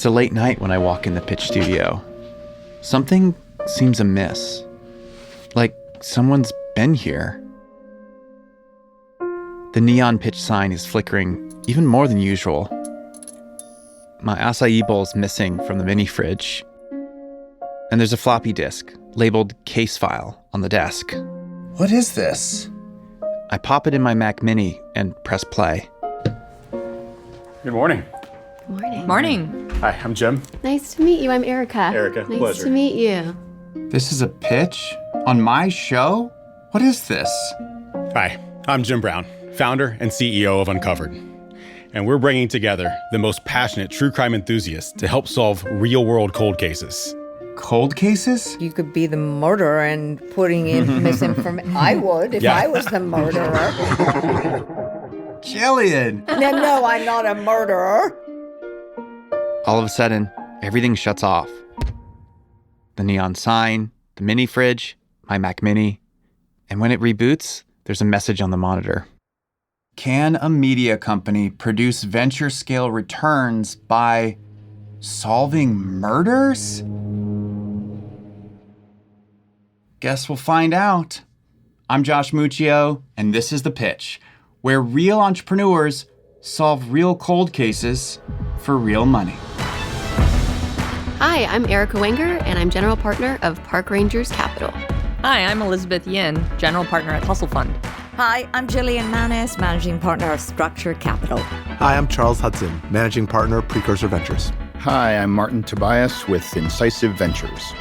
It's a late night when I walk in the pitch studio. Something seems amiss. Like someone's been here. The neon pitch sign is flickering even more than usual. My acai bowl's missing from the mini fridge. And there's a floppy disk labeled case file on the desk. What is this? I pop it in my Mac Mini and press play. Good morning. Good morning. Morning. Hi, I'm Jim. Nice to meet you. I'm Erica. Erica, nice pleasure. to meet you. This is a pitch? On my show? What is this? Hi, I'm Jim Brown, founder and CEO of Uncovered. And we're bringing together the most passionate true crime enthusiasts to help solve real-world cold cases. Cold cases? You could be the murderer and putting in misinformation. I would if I was the murderer. Jillian! No, I'm not a murderer. All of a sudden, everything shuts off. The neon sign, the mini fridge, my Mac Mini. And when it reboots, there's a message on the monitor. Can a media company produce venture-scale returns by solving murders? Guess we'll find out. I'm Josh Muccio, and this is The Pitch, where real entrepreneurs solve real cold cases for real money. Hi, I'm Erica Wenger, and I'm general partner of Park Rangers Capital. Hi, I'm Elizabeth Yin, general partner at Hustle Fund. Hi, I'm Jillian Manis, managing partner of Structure Capital. Hi, I'm Charles Hudson, managing partner, Precursor Ventures. Hi, I'm Martin Tobias with Incisive Ventures.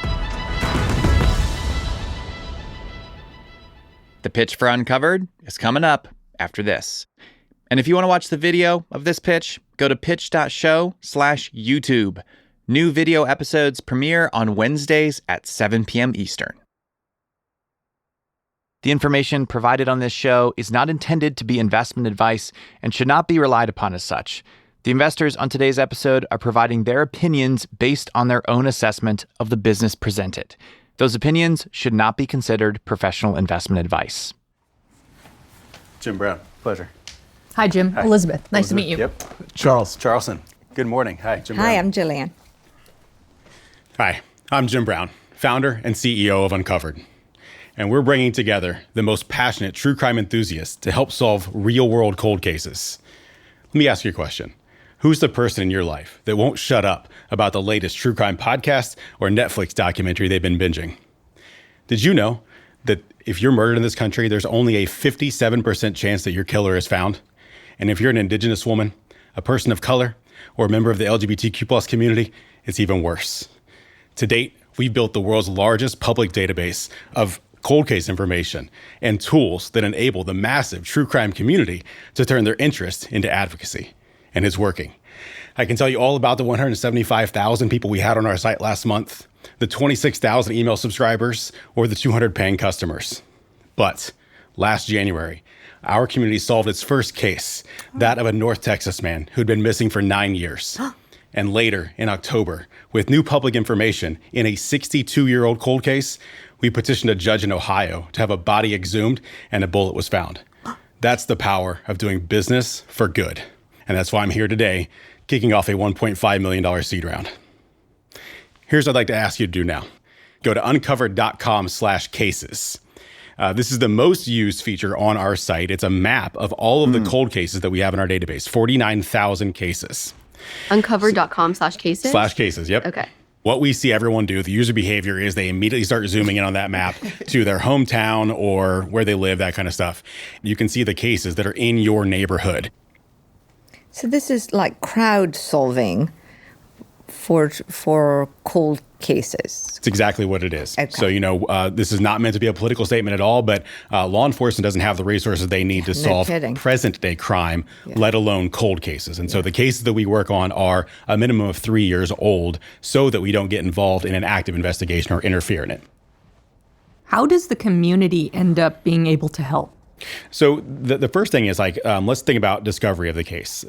The pitch for Uncovered is coming up after this. And if you want to watch the video of this pitch, go to pitch.show/YouTube. New video episodes premiere on Wednesdays at 7 p.m. Eastern. The information provided on this show is not intended to be investment advice and should not be relied upon as such. The investors on today's episode are providing their opinions based on their own assessment of the business presented. Those opinions should not be considered professional investment advice. Jim Brown, pleasure. Hi, Jim. Hi. Elizabeth. Nice to meet you. Yep. Charles. Charleston. Good morning. Hi, Jim Brown. Hi, I'm Jillian. Hi, I'm Jim Brown, founder and CEO of Uncovered. And we're bringing together the most passionate true crime enthusiasts to help solve real-world cold cases. Let me ask you a question. Who's the person in your life that won't shut up about the latest true crime podcast or Netflix documentary they've been binging? Did you know that if you're murdered in this country, there's only a 57% chance that your killer is found? And if you're an Indigenous woman, a person of color, or a member of the LGBTQ+ community, it's even worse. To date, we've built the world's largest public database of cold case information and tools that enable the massive true crime community to turn their interest into advocacy. And it's working. I can tell you all about the 175,000 people we had on our site last month, the 26,000 email subscribers, or the 200 paying customers. But last January, our community solved its first case, that of a North Texas man who'd been missing for 9 years. And later, in October, with new public information in a 62-year-old cold case, we petitioned a judge in Ohio to have a body exhumed and a bullet was found. That's the power of doing business for good. And that's why I'm here today, kicking off a $1.5 million seed round. Here's what I'd like to ask you to do now. Go to uncovered.com/cases. This is the most used feature on our site. It's a map of all of the cold cases that we have in our database, 49,000 cases. Uncovered.com/cases? /cases, yep. Okay. What we see everyone do, the user behavior is they immediately start zooming in on that map to their hometown or where they live, that kind of stuff. You can see the cases that are in your neighborhood. So this is like crowd solving for cold cases. It's exactly what it is. Okay. So, this is not meant to be a political statement at all, but law enforcement doesn't have the resources they need to solve present day crime, let alone cold cases. And so the cases that we work on are a minimum of 3 years old so that we don't get involved in an active investigation or interfere in it. How does the community end up being able to help? So the first thing is let's think about discovery of the case.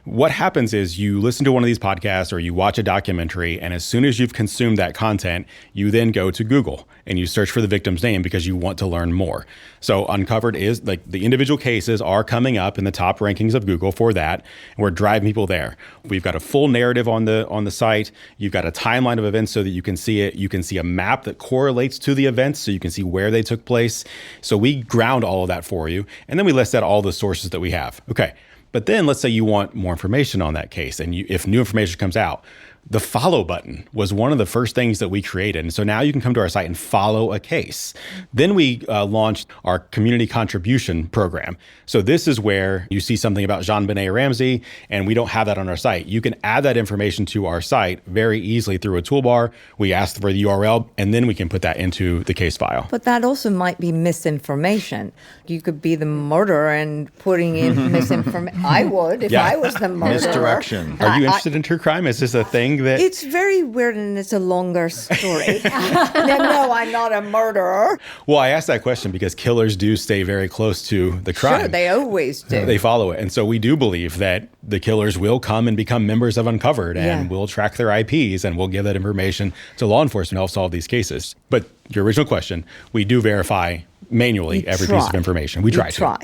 What happens is you listen to one of these podcasts or you watch a documentary, and as soon as you've consumed that content, you then go to Google and you search for the victim's name because you want to learn more. So Uncovered is like the individual cases are coming up in the top rankings of Google for that. And we're driving people there. We've got a full narrative on the site. You've got a timeline of events so that you can see it. You can see a map that correlates to the events so you can see where they took place. So we ground all of that for you. And then we list out all the sources that we have. Okay. But then let's say you want more information on that case, and if new information comes out, the follow button was one of the first things that we created. And so now you can come to our site and follow a case. Then we launched our community contribution program. So this is where you see something about JonBenet Ramsey, and we don't have that on our site. You can add that information to our site very easily through a toolbar. We ask for the URL, and then we can put that into the case file. But that also might be misinformation. You could be the murderer and putting in misinformation. I would if I was the murderer. Misdirection. Are you interested in true crime? Is this a thing that... It's very weird, and it's a longer story. No, I'm not a murderer. Well, I asked that question because killers do stay very close to the crime. Sure, they always do. They follow it. And so we do believe that the killers will come and become members of Uncovered, and we'll track their IPs, and we'll give that information to law enforcement to help solve these cases. But your original question, we do verify manually every piece of information. We try to.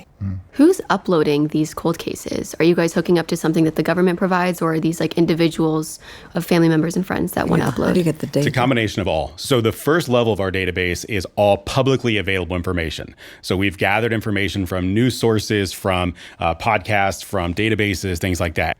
Who's uploading these cold cases? Are you guys hooking up to something that the government provides, or are these like individuals of family members and friends that want to upload? How do you get the data? It's a combination of all. So the first level of our database is all publicly available information. So we've gathered information from news sources, from podcasts, from databases, things like that.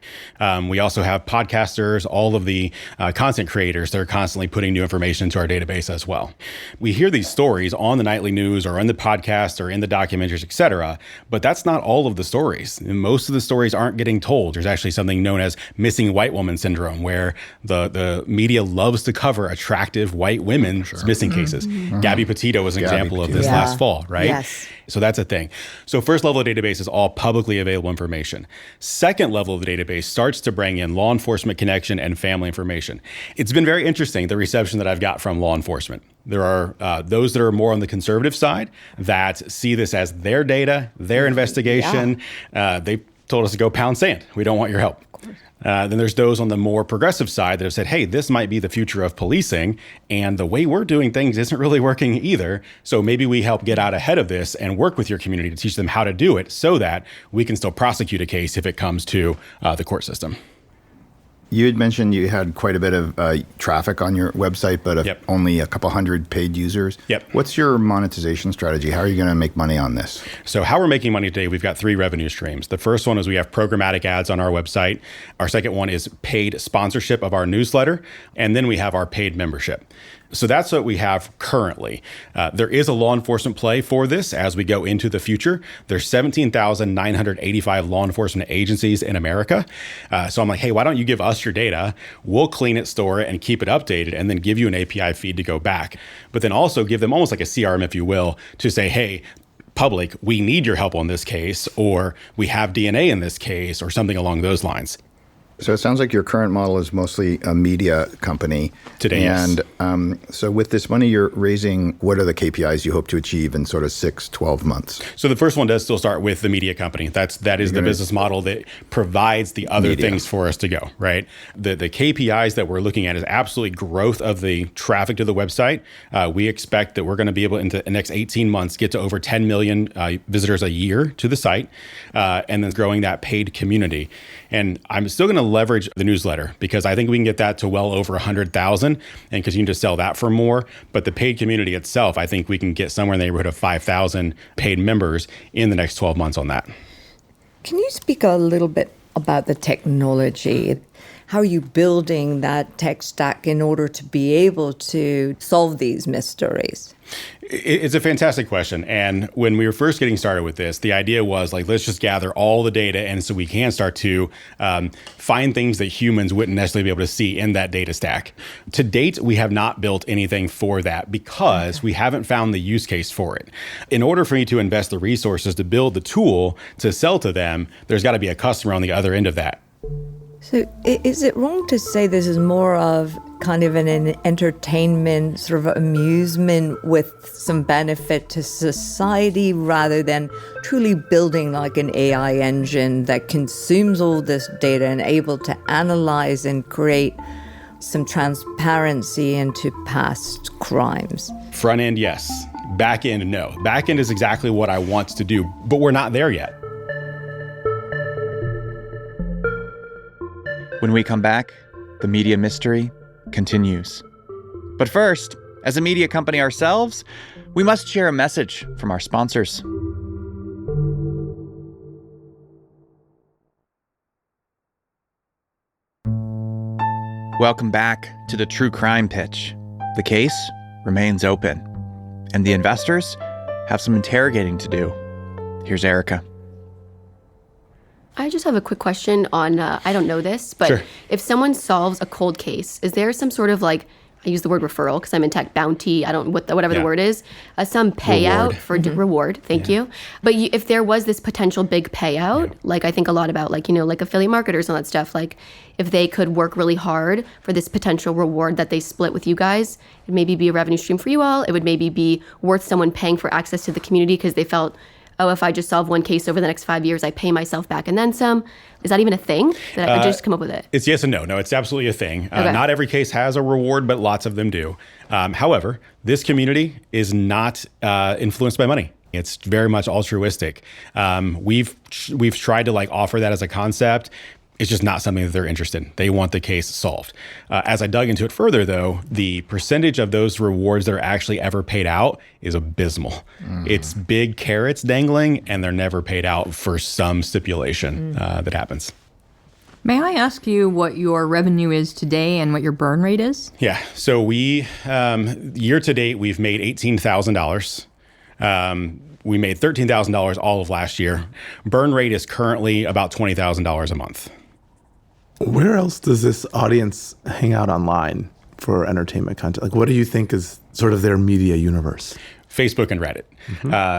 We also have podcasters, all of the content creators that are constantly putting new information to our database as well. We hear these stories on the nightly news or in the podcast or in the documentaries, et cetera, but that's not all of the stories. Most of the stories aren't getting told. There's actually something known as missing white woman syndrome, where the media loves to cover attractive white women's missing cases. Gabby Petito was an example of this last fall, right? Yes. So that's a thing. So first level of the database is all publicly available information. Second level of the database starts to bring in law enforcement connection and family information. It's been very interesting, the reception that I've got from law enforcement. There are those that are more on the conservative side that see this as their data, their investigation. They told us to go pound sand. We don't want your help. Then there's those on the more progressive side that have said, hey, this might be the future of policing, and the way we're doing things isn't really working either. So maybe we help get out ahead of this and work with your community to teach them how to do it so that we can still prosecute a case if it comes to the court system. You had mentioned you had quite a bit of traffic on your website, but only a couple hundred paid users. What's your monetization strategy? How are you going to make money on this? So how we're making money today, we've got 3 revenue streams. The first one is we have programmatic ads on our website. Our second one is paid sponsorship of our newsletter. And then we have our paid membership. So that's what we have currently. There is a law enforcement play for this as we go into the future. There's 17,985 law enforcement agencies in America. So I'm like, hey, why don't you give us your data? We'll clean it, store it, and keep it updated, and then give you an API feed to go back. But then also give them almost like a CRM, if you will, to say, hey, public, we need your help on this case, or we have DNA in this case, or something along those lines. So it sounds like your current model is mostly a media company. Today, and so with this money you're raising, what are the KPIs you hope to achieve in sort of 6-12 months? So the first one does still start with the media company. That is the business model that provides the other things for us to go, right? The KPIs that we're looking at is absolutely growth of the traffic to the website. We expect that we're going to be able, in the next 18 months, get to over 10 million visitors a year to the site, and then growing that paid community. And I'm still going to leverage the newsletter because I think we can get that to well over 100,000 and continue to sell that for more. But the paid community itself, I think we can get somewhere in the neighborhood of 5,000 paid members in the next 12 months on that. Can you speak a little bit about the technology? How are you building that tech stack in order to be able to solve these mysteries? It's a fantastic question. And when we were first getting started with this, the idea was like, let's just gather all the data. And so we can start to find things that humans wouldn't necessarily be able to see in that data stack. To date, we have not built anything for that because we haven't found the use case for it. In order for me to invest the resources to build the tool to sell to them, there's got to be a customer on the other end of that. So is it wrong to say this is more of kind of an entertainment, sort of amusement with some benefit to society rather than truly building like an AI engine that consumes all this data and able to analyze and create some transparency into past crimes? Front end, yes. Back end, no. Back end is exactly what I want to do, but we're not there yet. When we come back, the media mystery continues. But first, as a media company ourselves, we must share a message from our sponsors. Welcome back to the True Crime Pitch. The case remains open, and the investors have some interrogating to do. Here's Erica. I just have a quick question on, I don't know this, but Sure. If someone solves a cold case, is there some sort of like, I use the word referral because I'm in tech, bounty, whatever the word is, some payout for reward, thank you. But if there was this potential big payout, like I think a lot about like, like affiliate marketers and all that stuff, like if they could work really hard for this potential reward that they split with you guys, it maybe be a revenue stream for you all. It would maybe be worth someone paying for access to the community because they felt, oh, if I just solve one case over the next 5 years, I pay myself back and then some. Is that even a thing? Did I just come up with it? It's yes and no. No, it's absolutely a thing. Okay. Not every case has a reward, but lots of them do. However, this community is not influenced by money. It's very much altruistic. We've tried to like offer that as a concept. It's just not something that they're interested in. They want the case solved. As I dug into it further, though, the percentage of those rewards that are actually ever paid out is abysmal. It's big carrots dangling, and they're never paid out for some stipulation that happens. May I ask you what your revenue is today and what your burn rate is? Yeah. So we, year to date, we've made $18,000. We made $13,000 all of last year. Burn rate is currently about $20,000 a month. Where else does this audience hang out online for entertainment content? Like, what do you think is sort of their media universe? Facebook and Reddit.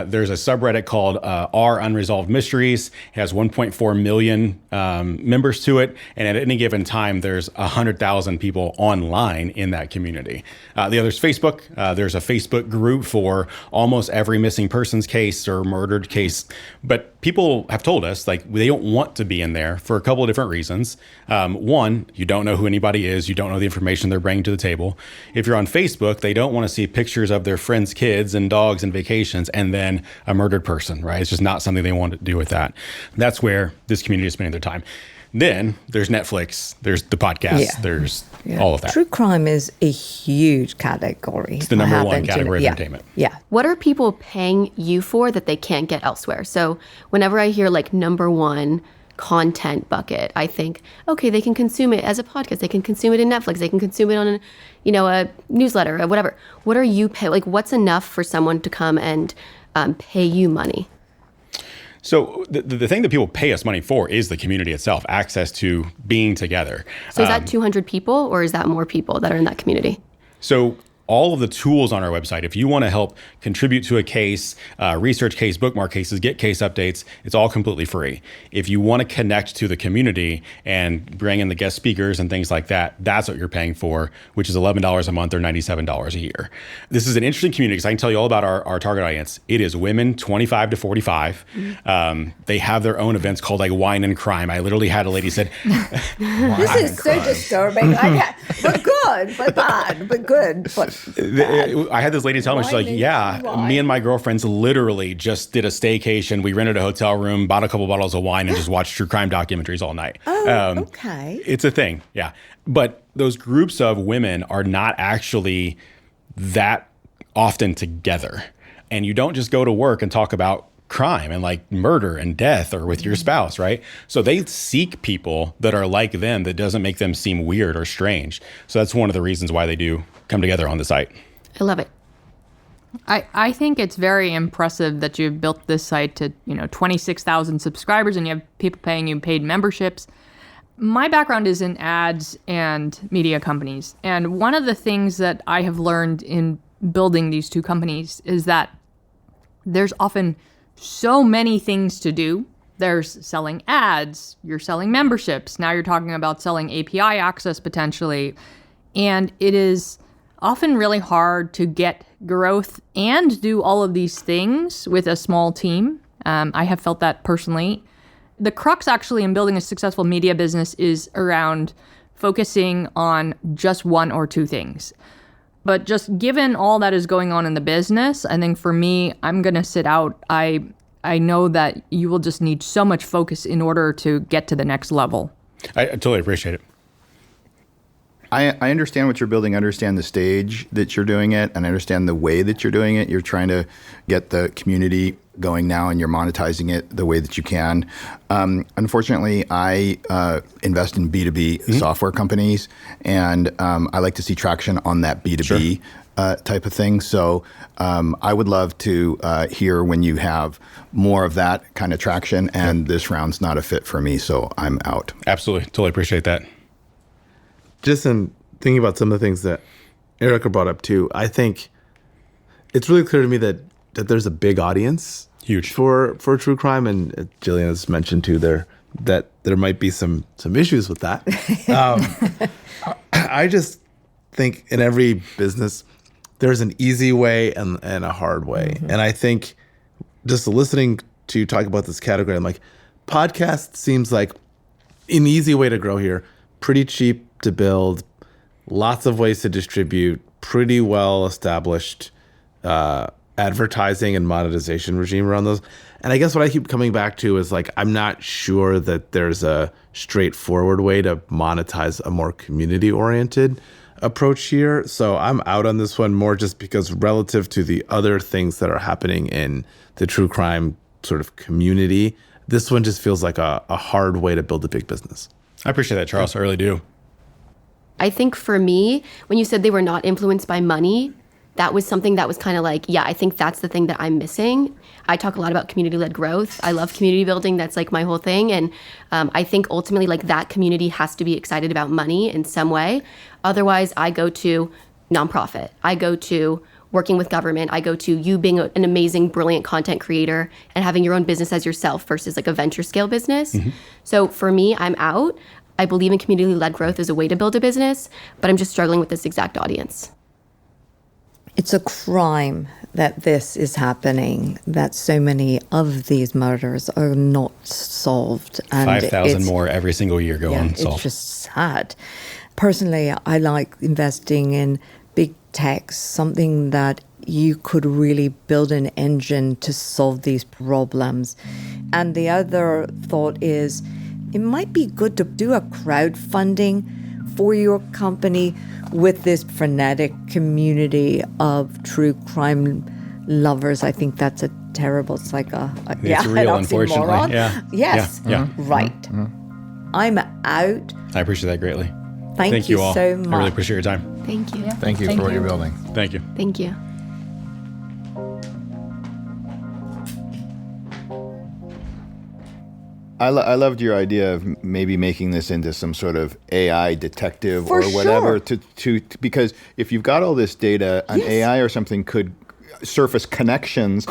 There's a subreddit called R Unresolved Mysteries. It has 1.4 million members to it. And at any given time, there's 100,000 people online in that community. The other is Facebook. There's a Facebook group for almost every missing persons case or murdered case. But people have told us like they don't want to be in there for a couple of different reasons. One, you don't know who anybody is. You don't know the information they're bringing to the table. If you're on Facebook, they don't want to see pictures of their friends' kids and dogs and vacations and then a murdered person, right? It's just not something they want to do with that. That's where this community is spending their time. Then there's Netflix, there's the podcast, there's all of that. True crime is a huge category. It's the number one category of entertainment. Yeah. What are people paying you for that they can't get elsewhere? So whenever I hear like number one content bucket, I think, okay, they can consume it as a podcast. They can consume it in Netflix. They can consume it on a newsletter or whatever. What are you pay? Like, what's enough for someone to come and pay you money? So the thing that people pay us money for is the community itself, access to being together. So is that 200 people or is that more people that are in that community? So all of the tools on our website, if you want to help contribute to a case, research case, bookmark cases, get case updates, it's all completely free. If you want to connect to the community and bring in the guest speakers and things like that, that's what you're paying for, which is $11 a month or $97 a year. This is an interesting community because I can tell you all about our target audience. It is women 25 to 45. They have their own events called like Wine and Crime. I literally had a lady said, This is so disturbing. But good, but bad, but good, but I had this lady tell me, she's like, me and my girlfriends literally just did a staycation. We rented a hotel room, bought a couple bottles of wine, and just watched true crime documentaries all night. Okay. It's a thing, yeah. But those groups of women are not actually that often together. And you don't just go to work and talk about crime and like murder and death or with your spouse, right? So they seek people that are like them that doesn't make them seem weird or strange. So that's one of the reasons why they do come together on the site. I love it. I think it's very impressive that you've built this site to 26,000 subscribers and you have people paying you paid memberships. My background is in ads and media companies. And one of the things that I have learned in building these two companies is that there's often so many things to do There's selling ads, you're selling memberships. Now you're talking about selling API access potentially. And it is often really hard to get growth and do all of these things with a small team. I have felt that personally. The crux actually in building a successful media business is around focusing on just one or two things. But just given all that is going on in the business, I think for me, I'm going to sit out. I know that you will just need so much focus in order to get to the next level. I totally appreciate it. I understand what you're building, I understand the stage that you're doing it, and I understand the way that you're doing it. You're trying to get the community going now, and you're monetizing it the way that you can. Unfortunately, I invest in B2B software companies, and I like to see traction on that B2B type of thing. So I would love to hear when you have more of that kind of traction, and this round's not a fit for me, so I'm out. Absolutely. Totally appreciate that. Just in thinking about some of the things that Erica brought up too, I think it's really clear to me that there's a big audience Huge for true crime, and Jillian has mentioned too that there might be some issues with that. I just think in every business there's an easy way and a hard way, and I think just listening to you talk about this category, I'm like, podcast seems like an easy way to grow here, pretty cheap to build, lots of ways to distribute, pretty well established advertising and monetization regime around those. And I guess what I keep coming back to is like, I'm not sure that there's a straightforward way to monetize a more community oriented approach here. So I'm out on this one more just because relative to the other things that are happening in the true crime sort of community, this one just feels like a hard way to build a big business. I appreciate that, Charles. I really do. I think for me, when you said they were not influenced by money, that was something that was kind of like, yeah, I think that's the thing that I'm missing. I talk a lot about community-led growth. I love community building. That's like my whole thing. And I think ultimately like that community has to be excited about money in some way. Otherwise, I go to nonprofit. I go to working with government. I go to you being an amazing, brilliant content creator and having your own business as yourself versus like a venture scale business. Mm-hmm. So for me, I'm out. I believe in community-led growth as a way to build a business, but I'm just struggling with this exact audience. It's a crime that this is happening, that so many of these murders are not solved. And 5,000 more every single year go unsolved. It's just sad. Personally, I like investing in big tech, something that you could really build an engine to solve these problems. And the other thought is, it might be good to do a crowdfunding for your company with this frenetic community of true crime lovers. I think that's a terrible, it's like it's real, unfortunately. Yeah. Yes. Yeah. Right. I'm out. I appreciate that greatly. Thank you all so much. I really appreciate your time. Thank you. Thank you for what you're building. Thank you. Thank you. I loved your idea of maybe making this into some sort of AI detective For or whatever sure. because if you've got all this data, an Yes. AI or something could surface connections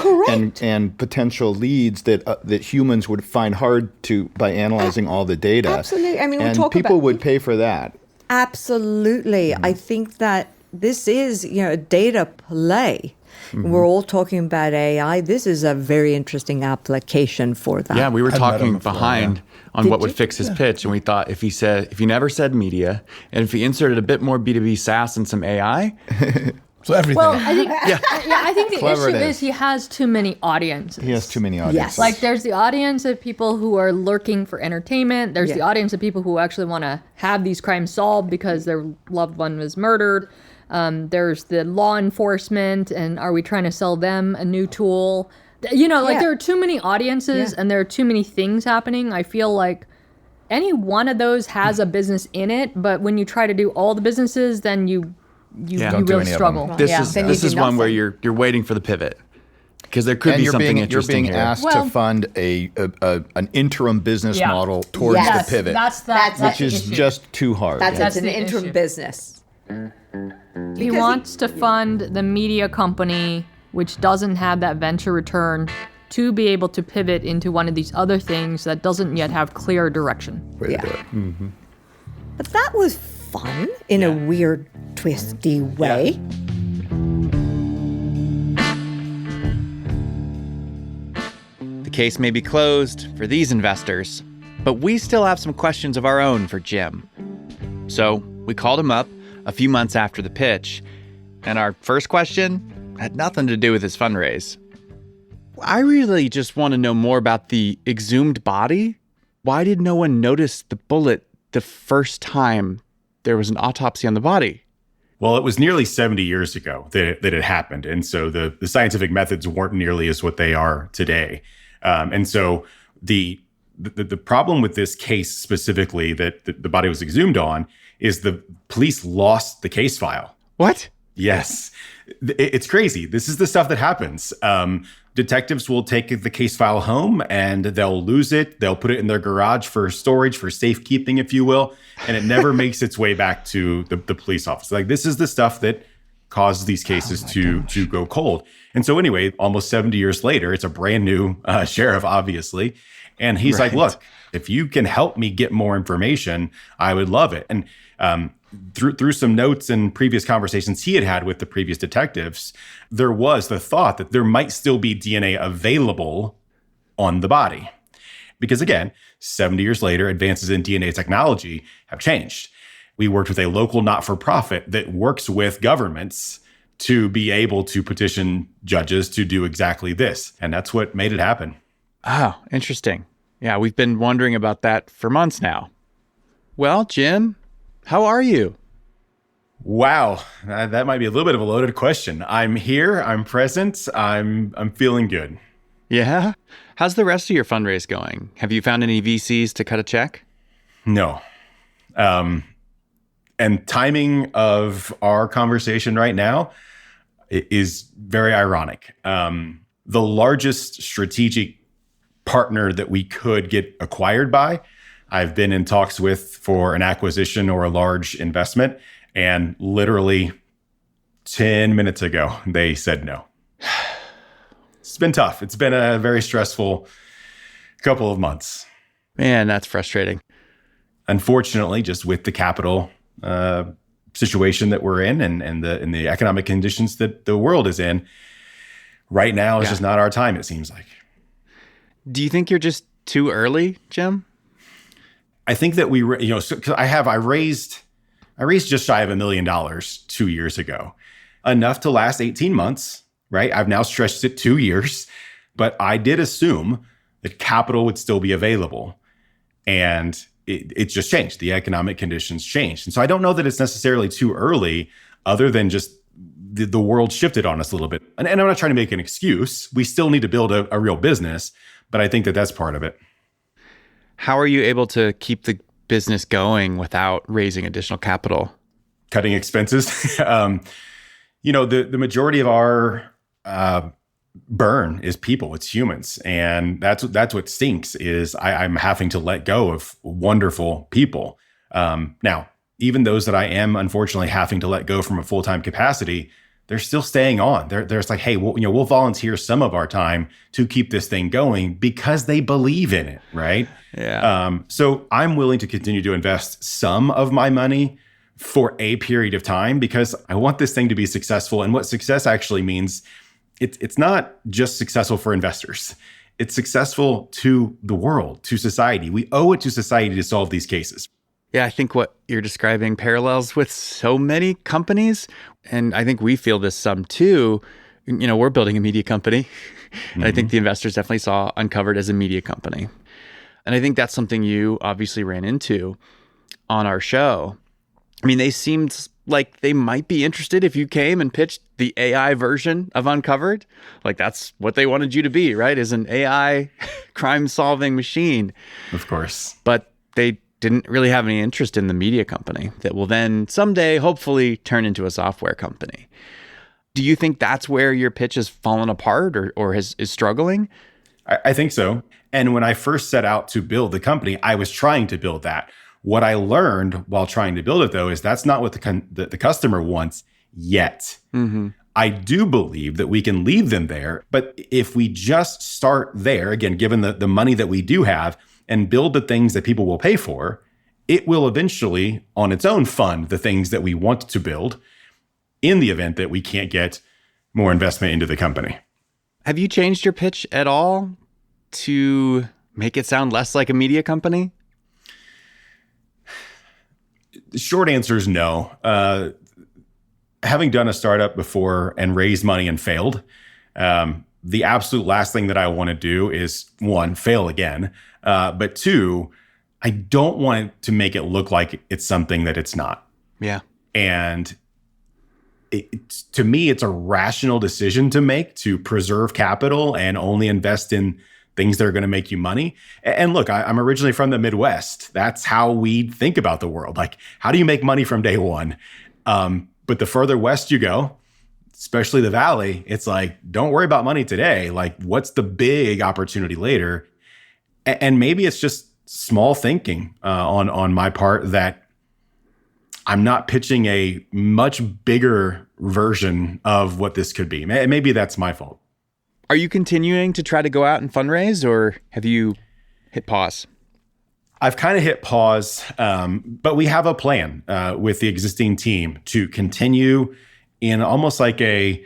and potential leads that humans would find hard to by analyzing all the data. Absolutely. I mean, we'll and talk people about- would pay for that. Absolutely. I think that this is, a data play. We're all talking about AI. This is a very interesting application for that. Yeah, we were I've met him talking before, behind on Did what would you? fix his pitch, and we thought if he never said media, and if he inserted a bit more B2B SaaS and some AI, So everything. Well, I think I think the Clever issue it is is. he has too many audiences. He has too many audiences. Like there's the audience of people who are lurking for entertainment. There's the Yeah. audience of people who actually want to have these crimes solved because their loved one was murdered. There's the law enforcement, and are we trying to sell them a new tool? Yeah. There are too many audiences Yeah. and there are too many things happening. I feel like any one of those has a business in it, but when you try to do all the businesses, then you Don't do really any of them. struggle. this Yeah. is Then you this do is one where nothing. you're waiting for the pivot because there could and be you're something being interesting here. asked Well- to fund an interim business Yeah. model towards Yes, the pivot, that's which the is issue. just too hard. That's the an interim issue. business. He wants to fund the media company, which doesn't have that venture return, to be able to pivot into one of these other things that doesn't yet have clear direction. Way to do it. But that was fun in a weird, twisty way. The case may be closed for these investors, but we still have some questions of our own for Jim. So we called him up a few months after the pitch, and our first question had nothing to do with his fundraise. I really just want to know more about the exhumed body. Why did no one notice the bullet the first time there was an autopsy on the body? Well, it was nearly 70 years ago that it happened. And so the scientific methods weren't nearly as what they are today. And so the problem with this case specifically that the body was exhumed on is the police lost the case file. What? Yes. It's crazy. This is the stuff that happens. Detectives will take the case file home and they'll lose it. They'll put it in their garage for storage, for safekeeping, if you will. And it never makes its way back to the police office. Like, this is the stuff that causes these cases to go cold. And so anyway, almost 70 years later, it's a brand new sheriff, obviously. And he's like, look, if you can help me get more information, I would love it. And through some notes and previous conversations he had with the previous detectives, there was the thought that there might still be DNA available on the body. Because again, 70 years later, advances in DNA technology have changed. We worked with a local not-for-profit that works with governments to be able to petition judges to do exactly this. And that's what made it happen. Oh, interesting. Yeah, we've been wondering about that for months now. Well, Jim, how are you? Wow, that might be a little bit of a loaded question. I'm here, I'm present, I'm feeling good. Yeah? How's the rest of your fundraise going? Have you found any VCs to cut a check? No. And timing of our conversation right now is very ironic. The largest strategic partner that we could get acquired by, I've been in talks with for an acquisition or a large investment, and literally 10 minutes ago, they said no. It's been tough. It's been a very stressful couple of months. Man, that's frustrating. Unfortunately, just with the capital situation that we're in and the economic conditions that the world is in, right now is just not our time, it seems like. Do you think you're just too early, Jim? I think that I raised just shy of $1 million 2 years ago, enough to last 18 months, right? I've now stretched it 2 years, but I did assume that capital would still be available, and it just changed. The economic conditions changed. And so I don't know that it's necessarily too early, other than just the world shifted on us a little bit. And I'm not trying to make an excuse. We still need to build a real business, but I think that that's part of it. How are you able to keep the business going without raising additional capital? Cutting expenses. The majority of our burn is people. It's humans, and that's what stinks. Is I'm having to let go of wonderful people. Now, even those that I am unfortunately having to let go from a full-time capacity, they're still staying on. There's like, hey, we'll volunteer some of our time to keep this thing going because they believe in it, right? Yeah. So I'm willing to continue to invest some of my money for a period of time because I want this thing to be successful. And what success actually means, it's not just successful for investors. It's successful to the world, to society. We owe it to society to solve these cases. Yeah, I think what you're describing parallels with so many companies. And I think we feel this some too. We're building a media company. And I think the investors definitely saw Uncovered as a media company. And I think that's something you obviously ran into on our show. I mean, they seemed like they might be interested if you came and pitched the AI version of Uncovered. Like, that's what they wanted you to be, right? Is an AI crime-solving machine. Of course. But they didn't really have any interest in the media company that will then someday hopefully turn into a software company. Do you think that's where your pitch has fallen apart or is struggling? I think so. And when I first set out to build the company, I was trying to build that. What I learned while trying to build it, though, is that's not what the customer wants yet. I do believe that we can leave them there. But if we just start there, again, given the money that we do have, and build the things that people will pay for, it will eventually, on its own, fund the things that we want to build in the event that we can't get more investment into the company. Have you changed your pitch at all to make it sound less like a media company? The short answer is no. Having done a startup before and raised money and failed, the absolute last thing that I want to do is, one, fail again. But two, I don't want to make it look like it's something that it's not. Yeah. And to me, it's a rational decision to make to preserve capital and only invest in things that are going to make you money. And look, I'm originally from the Midwest. That's how we think about the world. Like, how do you make money from day one? But the further west you go, especially the Valley, it's like, don't worry about money today. Like, what's the big opportunity later? And maybe it's just small thinking on my part that I'm not pitching a much bigger version of what this could be. Maybe that's my fault. Are you continuing to try to go out and fundraise, or have you hit pause? I've kind of hit pause, but we have a plan with the existing team to continue in almost like a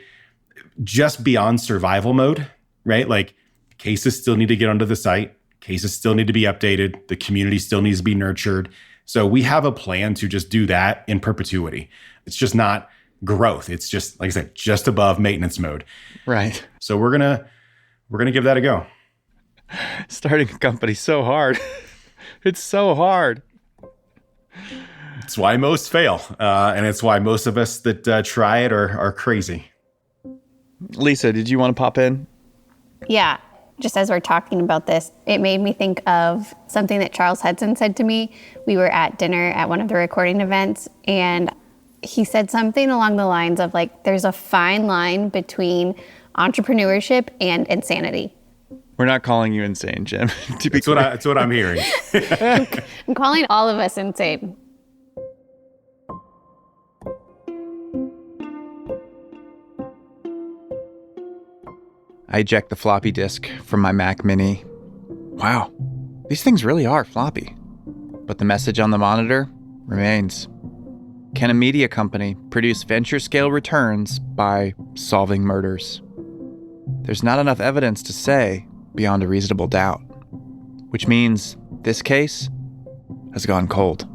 just beyond survival mode, right? Like, cases still need to get onto the site. Cases still need to be updated. The community still needs to be nurtured. So we have a plan to just do that in perpetuity. It's just not growth. It's just, like I said, just above maintenance mode. Right. So we're gonna give that a go. Starting a company so hard. It's so hard. It's why most fail, and it's why most of us that try it are crazy. Lisa, did you want to pop in? Yeah. Just as we're talking about this, it made me think of something that Charles Hudson said to me. We were at dinner at one of the recording events, and he said something along the lines of, like, there's a fine line between entrepreneurship and insanity. We're not calling you insane, Jim. That's what I'm hearing. I'm calling all of us insane. I eject the floppy disk from my Mac Mini. Wow, these things really are floppy. But the message on the monitor remains. Can a media company produce venture-scale returns by solving murders? There's not enough evidence to say beyond a reasonable doubt, which means this case has gone cold.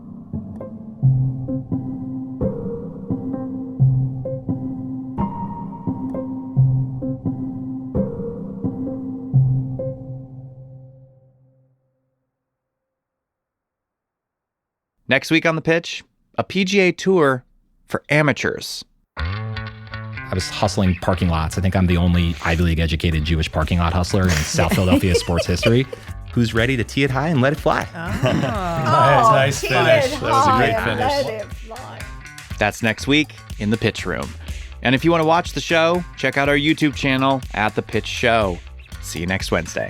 Next week on The Pitch, a PGA Tour for amateurs. I was hustling parking lots. I think I'm the only Ivy League educated Jewish parking lot hustler in South Philadelphia sports history. Who's ready to tee it high and let it fly? Nice finish. That was a great finish. That's next week in The Pitch Room. And if you want to watch the show, check out our YouTube channel at The Pitch Show. See you next Wednesday.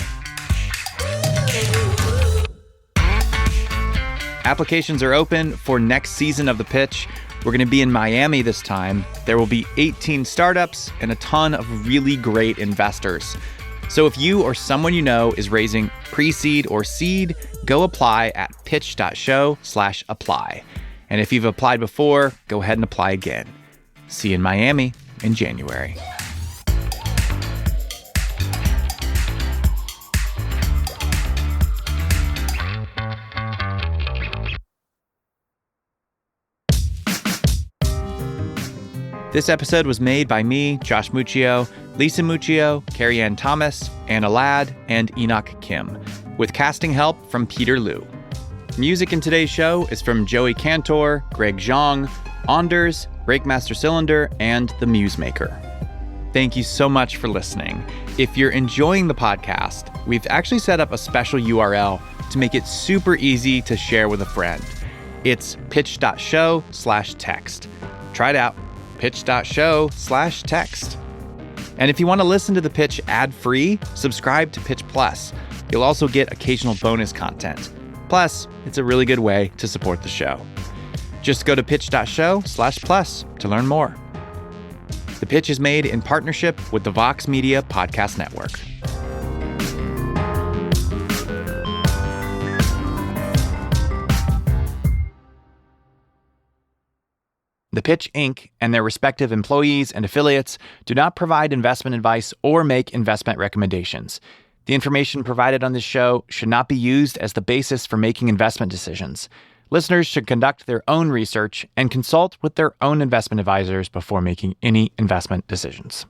Applications are open for next season of The Pitch. We're going to be in Miami this time. There will be 18 startups and a ton of really great investors. So if you or someone you know is raising pre-seed or seed, go apply at pitch.show/apply. And if you've applied before, go ahead and apply again. See you in Miami in January. This episode was made by me, Josh Muccio, Lisa Muccio, Carrie Ann Thomas, Anna Ladd, and Enoch Kim, with casting help from Peter Liu. Music in today's show is from Joey Cantor, Greg Zhang, Anders, Breakmaster Cylinder, and The Musemaker. Thank you so much for listening. If you're enjoying the podcast, we've actually set up a special URL to make it super easy to share with a friend. It's pitch.show/text. Try it out. pitch.show/text. And if you want to listen to The Pitch ad-free, subscribe to Pitch Plus. You'll also get occasional bonus content. Plus, it's a really good way to support the show. Just go to pitch.show/plus to learn more. The Pitch is made in partnership with the Vox Media Podcast Network. The Pitch Inc. and their respective employees and affiliates do not provide investment advice or make investment recommendations. The information provided on this show should not be used as the basis for making investment decisions. Listeners should conduct their own research and consult with their own investment advisors before making any investment decisions.